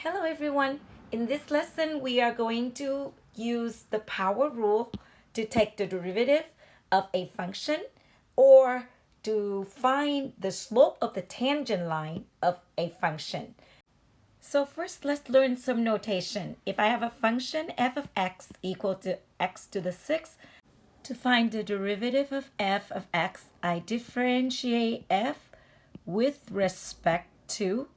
Hello everyone. In this lesson, we are going to use the power rule to take the derivative of a function or to find the slope of the tangent line of a function. So first, let's learn some notation. If I have a function f of x equal to x to the 6th, to find the derivative of f of x, I differentiate f with respect to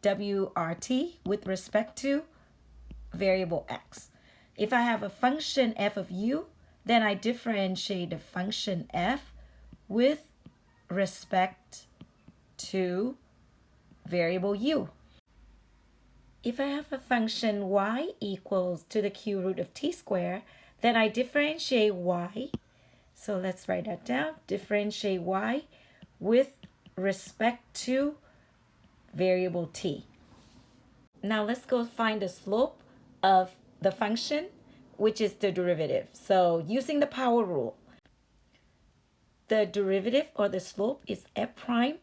WRT with respect to variable x. If I have a function f of u, then I differentiate the function f with respect to variable u. If I have a function y equals to the cube root of t squared, then I differentiate y. So let's write that down. Differentiate y with respect to variable t. Now let's go find the slope of the function, which is the derivative. So using the power rule, the derivative or the slope is f prime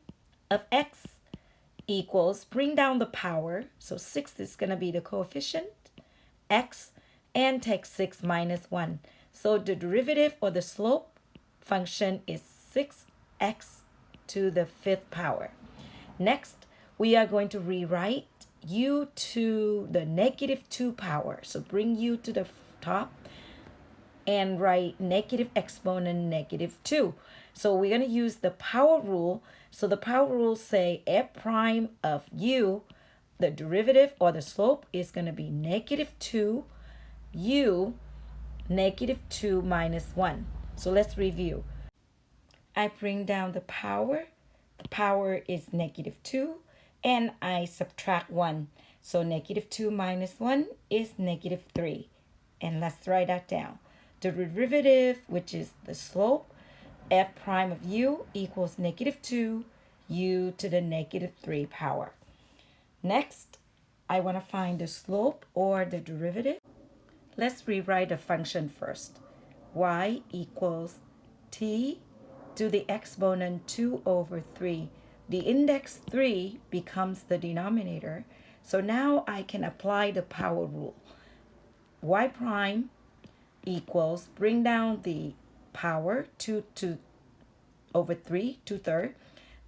of x equals, bring down the power, so 6 is going to be the coefficient, x, and take 6 minus 1. So the derivative or the slope function is 6x to the 5th power. Next, we are going to rewrite u to the -2 power. So bring u to the top and write negative exponent -2. So we're going to use the power rule. So the power rule say f prime of u, the derivative or the slope is going to be -2 u -2 minus 1. So let's review. I bring down the power. The power is -2. And I subtract 1. So -2 minus 1 is -3. And let's write that down. The derivative, which is the slope, f prime of u equals -2 u to the -3 power. Next, I want to find the slope or the derivative. Let's rewrite the function first. Y equals t to the exponent 2 over 3. The index 3 becomes the denominator. So now I can apply the power rule. Y prime equals, bring down the power 2 over 3, 2/3,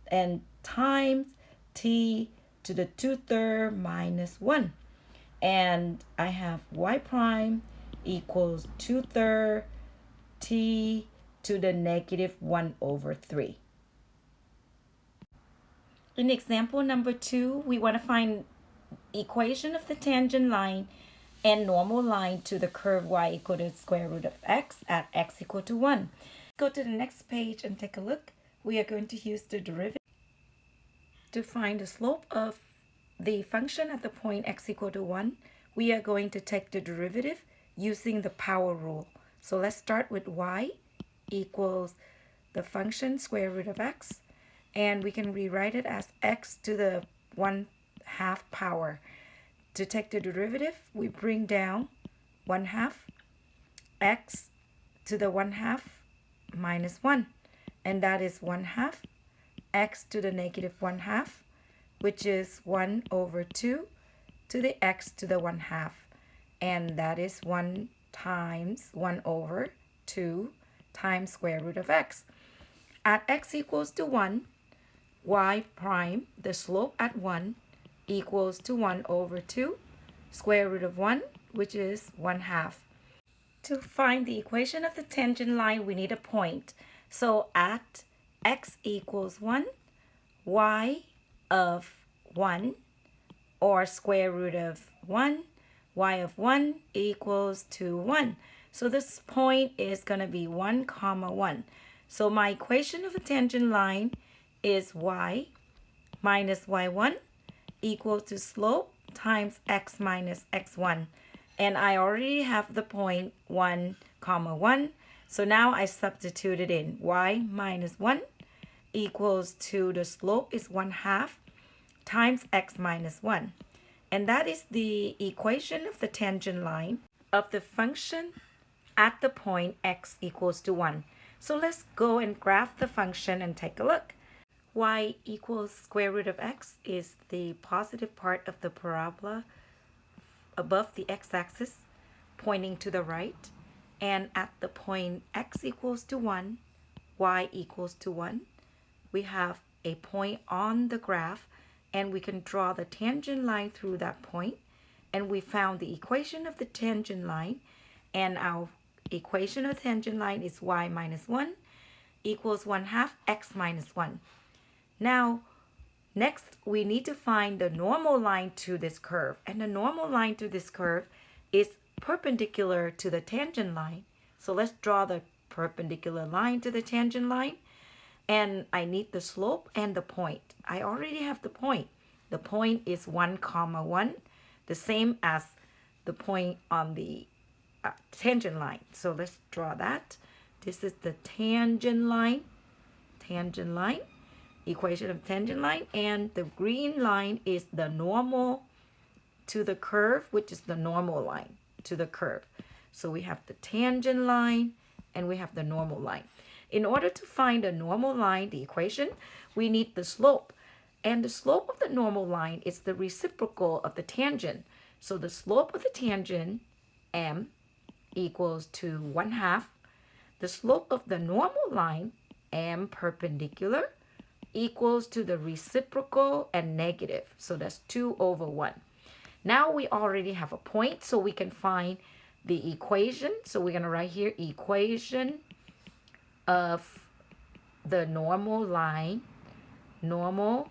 and times t to the 2/3 minus 1. And I have y prime equals 2/3 t to the -1 over 3. In example number 2, we want to find equation of the tangent line and normal line to the curve y equal to the square root of x at x equal to 1. Go to the next page and take a look. We are going to use the derivative to find the slope of the function at the point x equal to 1. We are going to take the derivative using the power rule. So let's start with y equals the function square root of x. And we can rewrite it as x to the 1/2 power. To take the derivative, we bring down 1/2 x to the 1/2 minus 1. And that is 1/2 x to the -1/2, which is 1 over 2 to the x to the 1/2. And that is 1 times 1 over 2 times square root of x. At x equals to 1, y prime, the slope at 1, equals to 1 over 2 square root of 1, which is 1/2. To find the equation of the tangent line, we need a point. So at x equals 1, y of 1, or square root of 1, y of 1 equals to 1. So this point is going to be 1, 1. So my equation of a tangent line is y minus y1 equals to slope times x minus x1. And I already have the point 1, 1. So now I substitute it in. Y minus 1 equals to the slope is 1/2 times x minus 1. And that is the equation of the tangent line of the function at the point x equals to 1. So let's go and graph the function and take a look. Y equals square root of x is the positive part of the parabola above the x-axis pointing to the right. And at the point x equals to 1, y equals to 1, we have a point on the graph and we can draw the tangent line through that point. And we found the equation of the tangent line, and our equation of the tangent line is y minus 1 equals 1/2 x minus 1. Now, next we need to find the normal line to this curve, and the normal line to this curve is perpendicular to the tangent line. So let's draw the perpendicular line to the tangent line, and I need the slope and the point. I already have the point. The point is 1, 1, the same as the point on the tangent line. So let's draw that. This is the tangent line, equation of tangent line, and the green line is the normal to the curve, which is the normal line to the curve. So we have the tangent line and we have the normal line. In order to find the normal line, the equation, we need the slope. And the slope of the normal line is the reciprocal of the tangent. So the slope of the tangent, m, equals to 1/2. The slope of the normal line, m perpendicular, equals to the reciprocal and negative. So that's 2/1. Now we already have a point, so we can find the equation. So we're going to write here equation of the normal line, normal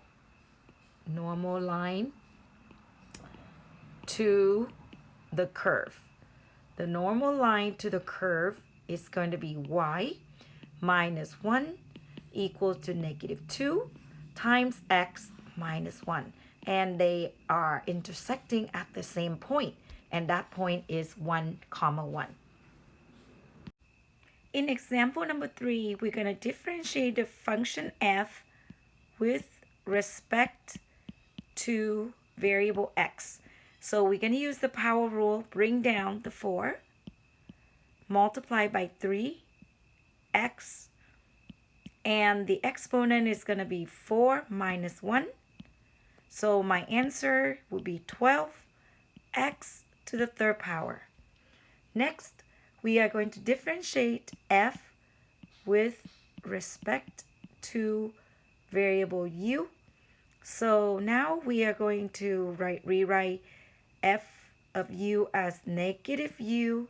line to the curve. The normal line to the curve is going to be y minus 1 equals to -2 times x minus 1. And they are intersecting at the same point, and that point is 1, 1. In example number 3, we're going to differentiate the function f with respect to variable x. So we're going to use the power rule, bring down the 4, multiply by 3x, and the exponent is going to be 4 minus 1. So my answer would be 12x to the third power. Next, we are going to differentiate f with respect to variable u. So now we are going to rewrite f of u as -u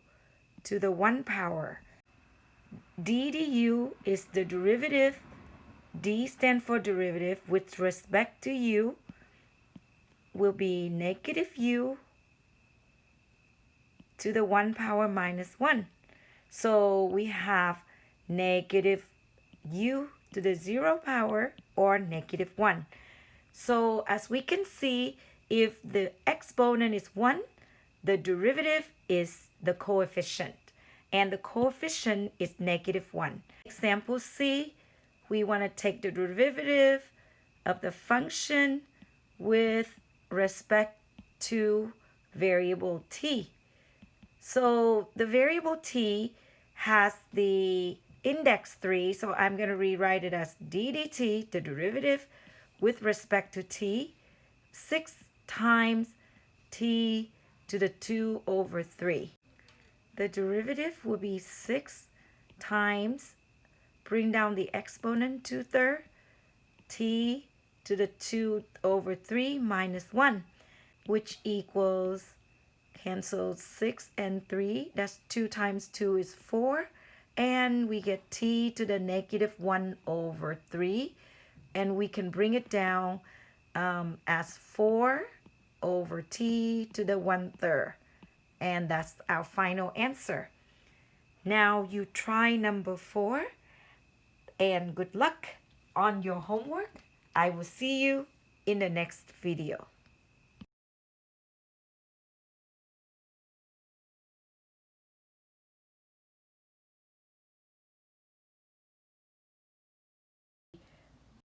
to the 1 power. d du is the derivative. D stands for derivative with respect to u will be -u to the 1 power minus 1. So we have -u to the 0 power or -1. So as we can see, if the exponent is 1, the derivative is the coefficient, and the coefficient is -1. Example C, we want to take the derivative of the function with respect to variable t. So the variable t has the index 3, so I'm going to rewrite it as d dt, the derivative with respect to t, 6 times t to the 2/3. The derivative will be 6 times, bring down the exponent 2/3, t to the 2/3 minus 1, which equals, cancel 6 and 3. That's 2 times 2 is 4. And we get t to the -1/3. And we can bring it down as 4/t to the 1/3. And that's our final answer. Now you try number 4. And good luck on your homework. I will see you in the next video.